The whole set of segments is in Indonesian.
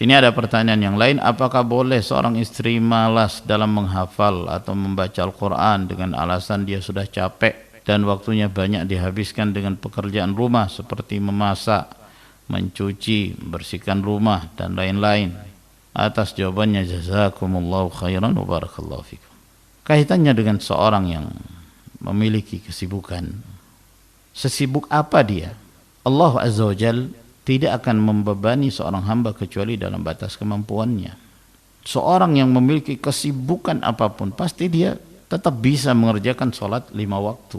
Sini ada pertanyaan yang lain, apakah boleh seorang istri malas dalam menghafal atau membaca Al-Quran dengan alasan dia sudah capek dan waktunya banyak dihabiskan dengan pekerjaan rumah seperti memasak, mencuci, membersihkan rumah dan lain-lain? Atas jawabannya jazakumullahu khairan wa barakallahu fikum. Kaitannya dengan seorang yang memiliki kesibukan, sesibuk apa dia, Allah Azza wa Jalla tidak akan membebani seorang hamba kecuali dalam batas kemampuannya. Seorang yang memiliki kesibukan apapun pasti dia tetap bisa mengerjakan sholat 5 waktu.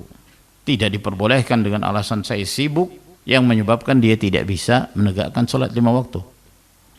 Tidak diperbolehkan dengan alasan saya sibuk yang menyebabkan dia tidak bisa menegakkan sholat 5 waktu.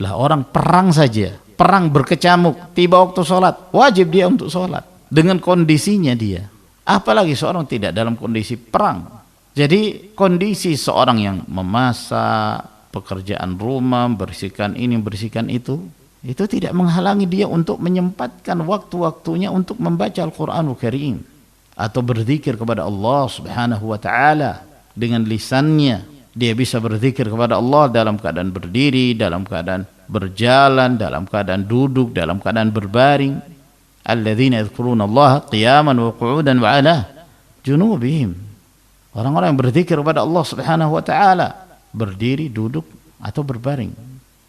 Lah orang perang saja, perang berkecamuk, tiba waktu sholat, wajib dia untuk sholat dengan kondisinya dia. Apalagi seorang tidak dalam kondisi perang. Jadi kondisi seorang yang memasak, pekerjaan rumah, bersihkan ini, bersihkan itu tidak menghalangi dia untuk menyempatkan waktu-waktunya untuk membaca Al-Quranul Karim atau berzikir kepada Allah Subhanahu wa Ta'ala dengan lisannya. Dia bisa berzikir kepada Allah dalam keadaan berdiri, dalam keadaan berjalan, dalam keadaan duduk, dalam keadaan berbaring. Alladzina yadhkuruna Allah qiyaman wa qu'udan wa 'ala junubihim. Orang-orang yang berzikir kepada Allah Subhanahu wa Ta'ala berdiri, duduk atau berbaring.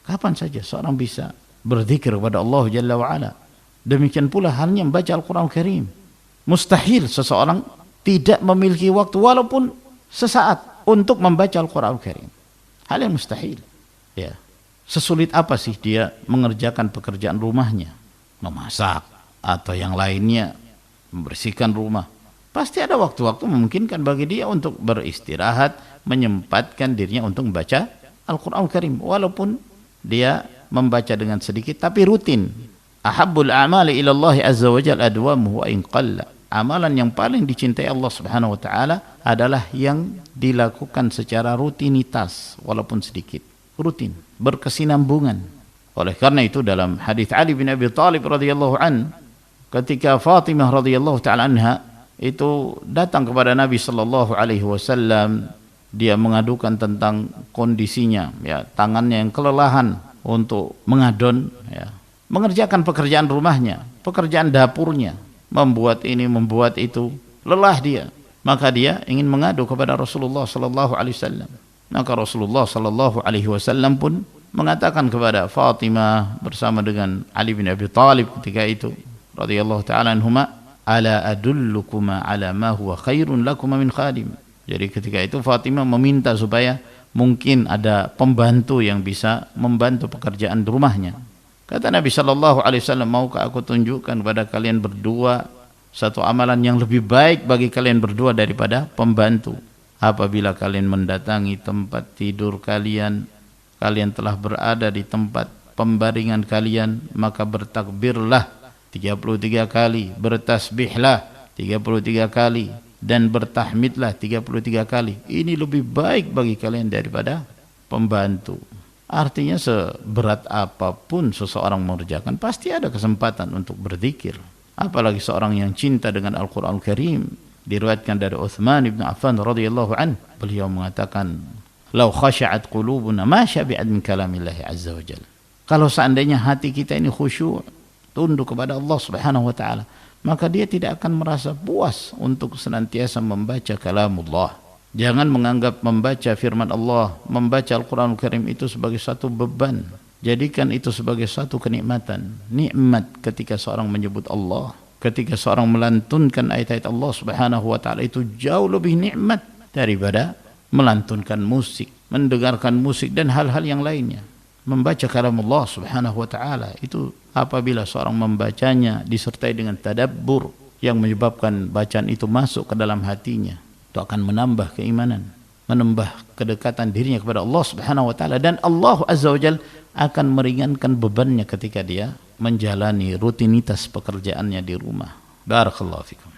Kapan saja seorang bisa berzikir kepada Allah Jalla wa 'ala. Demikian pula halnya membaca Al-Quran Karim. Mustahil seseorang tidak memiliki waktu walaupun sesaat untuk membaca Al-Quran Karim. Hal yang mustahil. Ya. Sesulit apa sih dia mengerjakan pekerjaan rumahnya? Memasak atau yang lainnya, membersihkan rumah. Pasti ada waktu-waktu memungkinkan bagi dia untuk beristirahat, menyempatkan dirinya untuk membaca Al-Quran Karim. Walaupun dia membaca dengan sedikit tapi rutin. Ahabbul a'mali ilallahi azza wa jalla adwamuhu wa in qalla. Amalan yang paling dicintai Allah Subhanahu wa Ta'ala adalah yang dilakukan secara rutinitas walaupun sedikit, rutin, berkesinambungan. Oleh karena itu dalam hadis Ali bin Abi Thalib radhiyallahu an, ketika Fatimah radhiyallahu ta'ala anha itu datang kepada Nabi sallallahu alaihi wasallam, dia mengadukan tentang kondisinya, ya, tangannya yang kelelahan untuk mengadon, ya, mengerjakan pekerjaan rumahnya, pekerjaan dapurnya, membuat ini, membuat itu, lelah dia. Maka dia ingin mengadu kepada Rasulullah sallallahu alaihi wasallam. Maka Rasulullah sallallahu alaihi wasallam pun mengatakan kepada Fatimah bersama dengan Ali bin Abi Thalib ketika itu radhiyallahu taala anhuma, ala adullukuma ala ma huwa khairun lakuma min khadim. Jadi ketika itu Fatimah meminta supaya mungkin ada pembantu yang bisa membantu pekerjaan di rumahnya. Kata Nabi sallallahu alaihi wasallam, maukah aku tunjukkan kepada kalian berdua satu amalan yang lebih baik bagi kalian berdua daripada pembantu? Apabila kalian mendatangi tempat tidur kalian, kalian telah berada di tempat pembaringan kalian, maka bertakbirlah 33 kali, bertasbihlah 33 kali, dan bertahmidlah 33 kali. Ini lebih baik bagi kalian daripada pembantu. Artinya seberat apapun seseorang mengerjakan, pasti ada kesempatan untuk berzikir. Apalagi seorang yang cinta dengan Al-Quran Karim. Diriwayatkan dari Uthman ibn Affan radhiyallahu an, beliau mengatakan, "Lau khasha'at qulubuna ma syabi'at min kalamillahi azza wa jalla." Kalau seandainya hati kita ini khusyuk, tunduk kepada Allah Subhanahu wa taala, maka dia tidak akan merasa puas untuk senantiasa membaca kalamullah. Jangan menganggap membaca firman Allah, membaca Al-Quran Karim itu sebagai satu beban. Jadikan itu sebagai satu kenikmatan. Nikmat ketika seorang menyebut Allah, ketika seorang melantunkan ayat-ayat Allah Subhanahu wa taala, itu jauh lebih nikmat daripada melantunkan musik, mendengarkan musik dan hal-hal yang lainnya. Membaca kalam Allah Subhanahu wa taala itu apabila seorang membacanya disertai dengan tadabbur yang menyebabkan bacaan itu masuk ke dalam hatinya, itu akan menambah keimanan, menambah kedekatan dirinya kepada Allah Subhanahu wa taala, dan Allah Azza wa Jalla akan meringankan bebannya ketika dia menjalani rutinitas pekerjaannya di rumah. Barakallahu fikum.